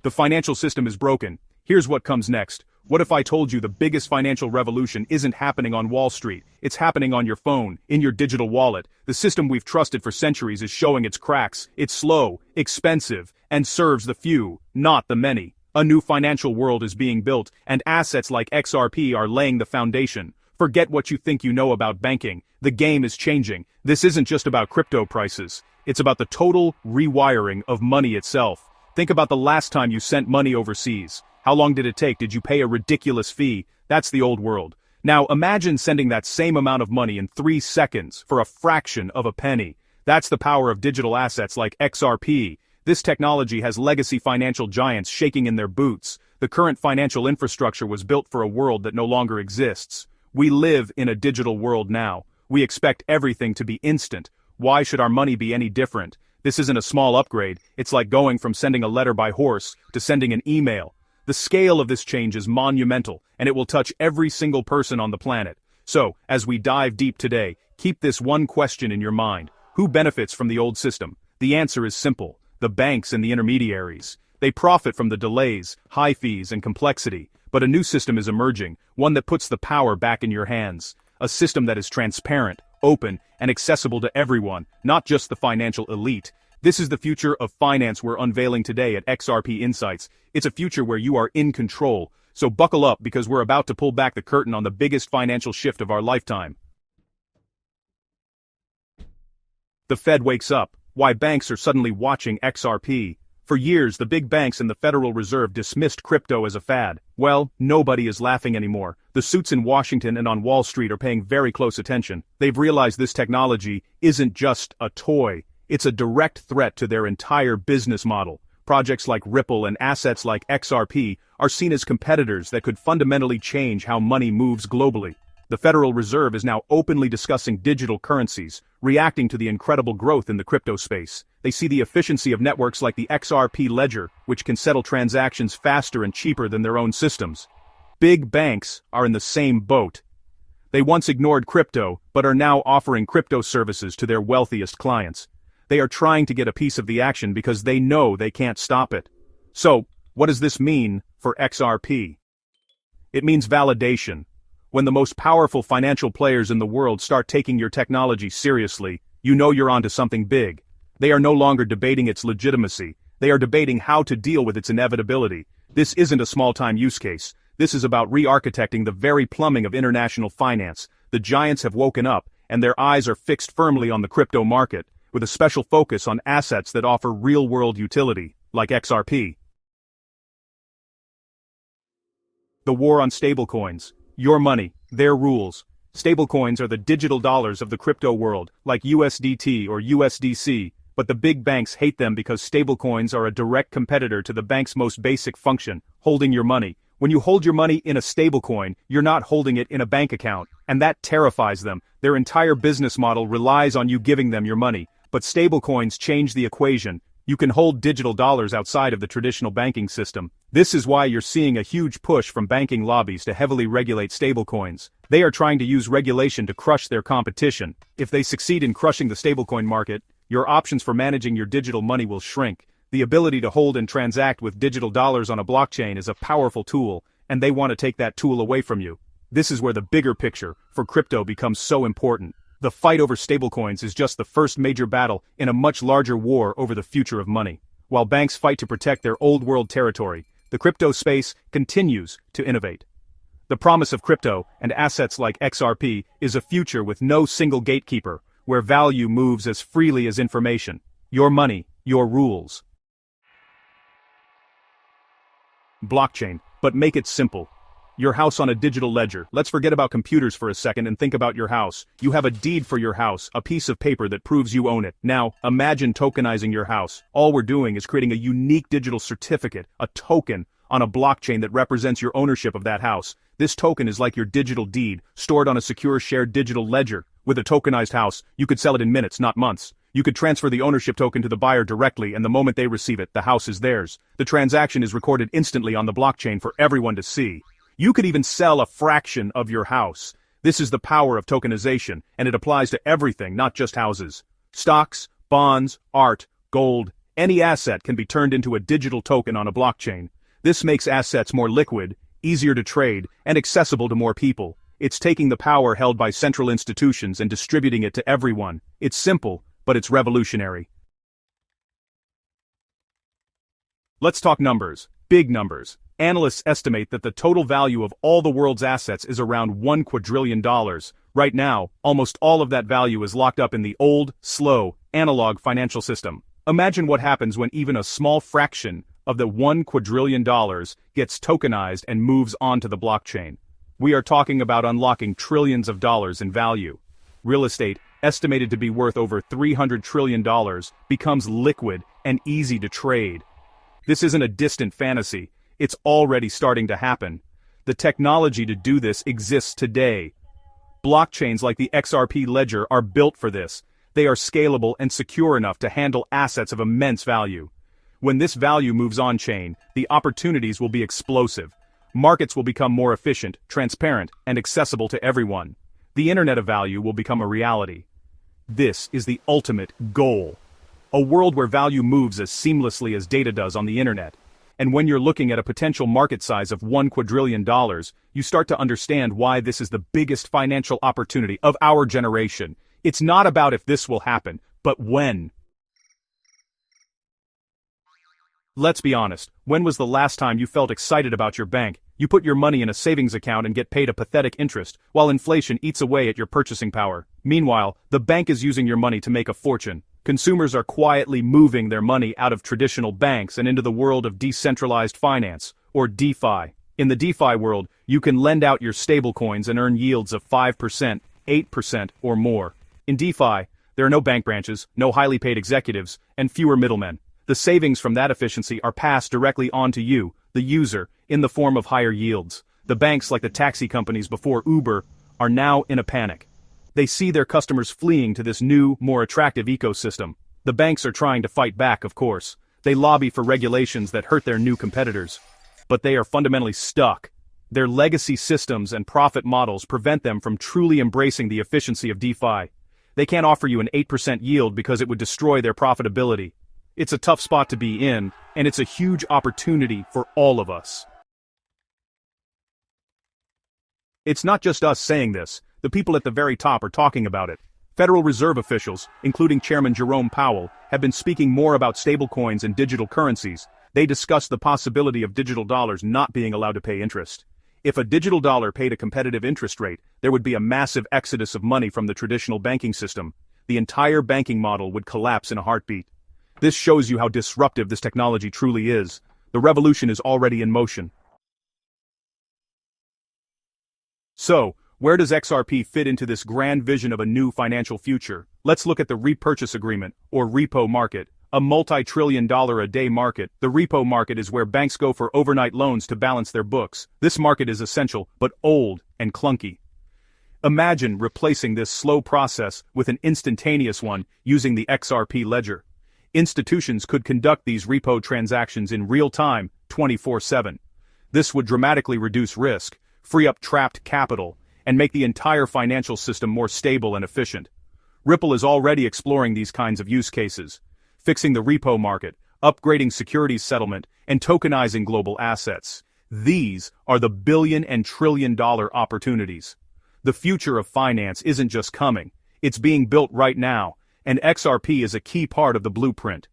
The financial system is broken. Here's what comes next. What if I told you the biggest financial revolution isn't happening on Wall Street? It's happening on your phone, in your digital wallet. The system we've trusted for centuries is showing its cracks. It's slow, expensive, and serves the few, not the many. A new financial world is being built, and assets like XRP are laying the foundation. Forget what you think you know about banking. The game is changing. This isn't just about crypto prices. It's about the total rewiring of money itself. Think about the last time you sent money overseas. How long did it take? Did you pay a ridiculous fee? That's the old world. Now imagine sending that same amount of money in 3 seconds for a fraction of a penny. That's the power of digital assets like XRP. This technology has legacy financial giants shaking in their boots. The current financial infrastructure was built for a world that no longer exists. We live in a digital world now. We expect everything to be instant. Why should our money be any different? This isn't a small upgrade. It's like going from sending a letter by horse to sending an email. The scale of this change is monumental, and it will touch every single person on the planet. So, as we dive deep today, keep this one question in your mind. Who benefits from the old system? The answer is simple. The banks and the intermediaries. They profit from the delays, high fees, and complexity. But a new system is emerging, one that puts the power back in your hands. A system that is transparent, open, and accessible to everyone, not just the financial elite. This is the future of finance we're unveiling today at XRP Insights. It's a future where you are in control. So buckle up because we're about to pull back the curtain on the biggest financial shift of our lifetime. The Fed wakes up. Why banks are suddenly watching XRP. For years, the big banks and the Federal Reserve dismissed crypto as a fad. Well, nobody is laughing anymore. The suits in Washington and on Wall Street are paying very close attention. They've realized this technology isn't just a toy. It's a direct threat to their entire business model. Projects like Ripple and assets like XRP are seen as competitors that could fundamentally change how money moves globally. The Federal Reserve is now openly discussing digital currencies, reacting to the incredible growth in the crypto space. They see the efficiency of networks like the XRP ledger, which can settle transactions faster and cheaper than their own systems. Big banks are in the same boat. They once ignored crypto, but are now offering crypto services to their wealthiest clients. They are trying to get a piece of the action because they know they can't stop it. So, what does this mean for XRP? It means validation. When the most powerful financial players in the world start taking your technology seriously, you know you're onto something big. They are no longer debating its legitimacy. They are debating how to deal with its inevitability. This isn't a small-time use case. This is about re-architecting the very plumbing of international finance. The giants have woken up, and their eyes are fixed firmly on the crypto market, with a special focus on assets that offer real-world utility, like XRP. The war on stablecoins. Your money, their rules. Stablecoins are the digital dollars of the crypto world, like USDT or USDC, but the big banks hate them because stablecoins are a direct competitor to the bank's most basic function, holding your money. When you hold your money in a stablecoin, you're not holding it in a bank account, and that terrifies them. Their entire business model relies on you giving them your money. But stablecoins change the equation. You can hold digital dollars outside of the traditional banking system. This is why you're seeing a huge push from banking lobbies to heavily regulate stablecoins. They are trying to use regulation to crush their competition. If they succeed in crushing the stablecoin market, your options for managing your digital money will shrink. The ability to hold and transact with digital dollars on a blockchain is a powerful tool, and they want to take that tool away from you. This is where the bigger picture for crypto becomes so important. The fight over stablecoins is just the first major battle in a much larger war over the future of money. While banks fight to protect their old world territory, the crypto space continues to innovate. The promise of crypto and assets like XRP is a future with no single gatekeeper, where value moves as freely as information. Your money, your rules. Blockchain, but make it simple. Your house on a digital ledger. Let's forget about computers for a second and think about your house. You have a deed for your house, a piece of paper that proves you own it. Now, imagine tokenizing your house. All we're doing is creating a unique digital certificate, a token, on a blockchain that represents your ownership of that house. This token is like your digital deed, stored on a secure shared digital ledger. With a tokenized house, you could sell it in minutes, not months. You could transfer the ownership token to the buyer directly, and the moment they receive it, the house is theirs. The transaction is recorded instantly on the blockchain for everyone to see. You could even sell a fraction of your house. This is the power of tokenization, and it applies to everything, not just houses. Stocks, bonds, art, gold, Any asset can be turned into a digital token on a blockchain. This makes assets more liquid, easier to trade, and accessible to more people. It's taking the power held by central institutions and distributing it to everyone. It's simple, but it's revolutionary. Let's talk numbers. Big numbers. Analysts estimate that the total value of all the world's assets is around $1 quadrillion. Right now, almost all of that value is locked up in the old, slow, analog financial system. Imagine what happens when even a small fraction of the $1 quadrillion gets tokenized and moves onto the blockchain. We are talking about unlocking trillions of dollars in value. Real estate, estimated to be worth over $300 trillion, becomes liquid and easy to trade. This isn't a distant fantasy. It's already starting to happen. The technology to do this exists today. Blockchains like the XRP ledger are built for this. They are scalable and secure enough to handle assets of immense value. When this value moves on-chain, the opportunities will be explosive. Markets will become more efficient, transparent, and accessible to everyone. The Internet of Value will become a reality. This is the ultimate goal. A world where value moves as seamlessly as data does on the Internet. And when you're looking at a potential market size of $1 quadrillion, you start to understand why this is the biggest financial opportunity of our generation. It's not about if this will happen, but when. Let's be honest, when was the last time you felt excited about your bank? You put your money in a savings account and get paid a pathetic interest, while inflation eats away at your purchasing power. Meanwhile, the bank is using your money to make a fortune. Consumers are quietly moving their money out of traditional banks and into the world of decentralized finance, or DeFi. In the DeFi world, you can lend out your stablecoins and earn yields of 5%, 8%, or more. In DeFi, there are no bank branches, no highly paid executives, and fewer middlemen. The savings from that efficiency are passed directly on to you, the user, in the form of higher yields. The banks like the taxi companies before Uber are now in a panic. They see their customers fleeing to this new, more attractive ecosystem. The banks are trying to fight back, of course. They lobby for regulations that hurt their new competitors. But they are fundamentally stuck. Their legacy systems and profit models prevent them from truly embracing the efficiency of DeFi. They can't offer you an 8% yield because it would destroy their profitability. It's a tough spot to be in, and it's a huge opportunity for all of us. It's not just us saying this. The people at the very top are talking about it. Federal Reserve officials, including Chairman Jerome Powell, have been speaking more about stablecoins and digital currencies. They discussed the possibility of digital dollars not being allowed to pay interest. If a digital dollar paid a competitive interest rate, there would be a massive exodus of money from the traditional banking system. The entire banking model would collapse in a heartbeat. This shows you how disruptive this technology truly is. The revolution is already in motion. So, where does XRP fit into this grand vision of a new financial future? Let's look at the repurchase agreement, or repo market. A multi-trillion-dollar-a-day market. The repo market is where banks go for overnight loans to balance their books. This market is essential, but old and clunky. Imagine replacing this slow process with an instantaneous one using the XRP ledger. Institutions could conduct these repo transactions in real time, 24/7. This would dramatically reduce risk, free up trapped capital, and make the entire financial system more stable and efficient. Ripple is already exploring these kinds of use cases, fixing the repo market, upgrading securities settlement, and tokenizing global assets. These are the billion and trillion-dollar opportunities. The future of finance isn't just coming, it's being built right now, and XRP is a key part of the blueprint.